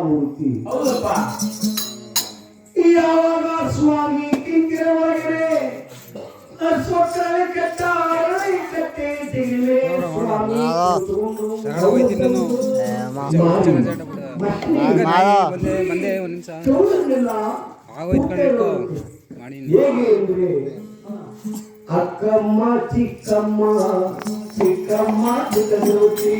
ಮೂರ್ತಿ. ಹೌದಪ್ಪ. ಯಾವಾಗ ಸ್ವಾಮಿ ಕಿಂಕಿರ ಒಳಗಡೆ ಸ್ವಚ್ಛಾಲೆ ಕಟ್ಟ ಅರಳಿ ಕಟ್ಟೆ ತೆಗಿಲೆ ಸ್ವಾಮಿ ಹೇಗೆ ಅಂದ್ರೆ ಅಕ್ಕಮ್ಮ ಚಿಕ್ಕಮ್ಮ ಚಿಕ್ಕಮ್ಮ ಚಿಕ್ಕಮೂರ್ತಿ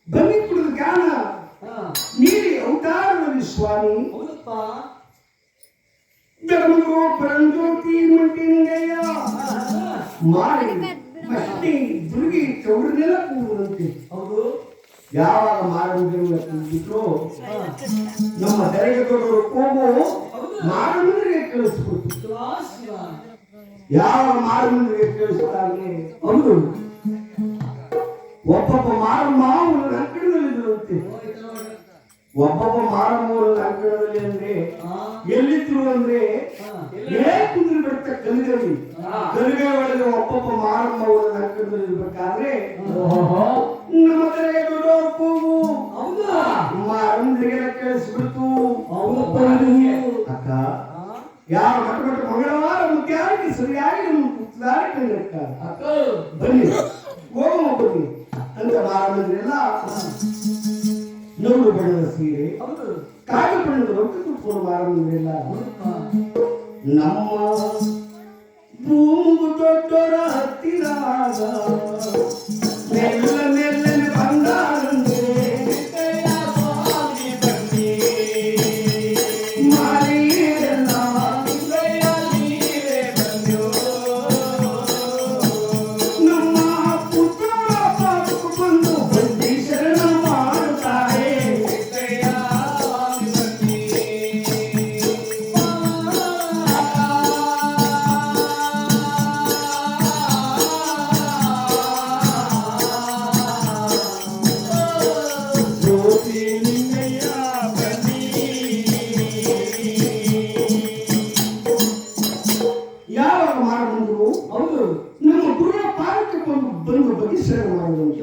ಬನ್ನಿ ಕುಡಿದ ಜ್ಞಾನ ನೀಡಿ ಅವತಾರದಲ್ಲಿ ಸ್ವಾಮಿ ಧರ್ಮಗೋ ಪರಂಜ್ಯೋತಿ ಮಂಟಿಂಗಯ್ಯ ಮಾಡಿ ಮಟ್ಟಿ ದುರ್ಗಿ ಚೌಡನೆಲ್ಲ ಕೂಡುವಂತೆ. ಹೌದು, ಯಾವಾಗ ಮಾಡುವುದಿಲ್ಲ ಕೂಗಿದ್ರು ನಮ್ಮ ದರೆಗದವರು ಕೂಗು ಮಾಡುವುದರಿಗೆ ಕೇಳಿಸ್ಕೊಡ್ತು. ಯಾವ ಮಾಡುವುದರಿಗೆ ಕೇಳಿಸ್ತಾಗೆ ಹೌದು. ಒಬ್ಬೊಬ್ಬ ಮಾರಮ್ಮ ಒಂದು ಅಂಕಣದಲ್ಲಿರುವಂತೆ. ಒಬ್ಬೊಬ್ಬ ಮಾರಮ್ಮ ಒಂದು ಅಂಕಣದಲ್ಲಿ ಅಂದ್ರೆ ಎಲ್ಲಿದ್ರು ಅಂದ್ರೆ ಕುದುರೆ ಬಿಡ್ತ ಕಲಿಗಲ್ಲಿ ಕಲಿಗೆ ಒಳಗೆ ಒಬ್ಬೊಬ್ಬ ಮಾರಮ್ಮ ಒಂದು ಅಂಕಣದಲ್ಲಿ ಇರ್ಬೇಕಾದ್ರೆ ನಮ್ಮ ಕಡೆಗೆ ದೊಡ್ಡವ್ರ ಕೂಗು ಮಾರಮ್ಮನಿಗೆಲ್ಲ ಕೇಳಿಸ್ಬಿಡ್ತು. ಅಕ್ಕ ಯಾವ ಮಟ್ಟ ಮಂಗಳವಾರ ಮುಖ್ಯಾಗಿ ಸರಿಯಾಗಿ ನಮ್ಮ ಪುತ್ತದಾರಿ ಕಂಡಕ್ಕ ಬನ್ನಿ ಹೋಗೋಣ ಬನ್ನಿ ಅಂತ ಮಾರಮ್ಮಂದ್ರೆಲ್ಲ ನೋಡು ಬಣ್ಣದ ಸೀರೆ ಕಾಗಿ ಬಣ್ಣದ ರೊಕ್ಕ ತುಪ್ಪು ಮಾರಮ್ಮಂದ್ರೆಲ್ಲ ನಮ್ಮ ಭೂಮು ದೊಡ್ಡರ ಹತ್ತಿರ ಮೆಲ್ಲ ಮೆಲ್ಲನೆ ಬಂದಾರಂದ್ರೆ ನಮ್ಮ ಗುರುಗಳ ಪಾರಕ್ಕೆ ಬಂದು ಬಗೆಸರ ಮಾಡುವಂತೆ.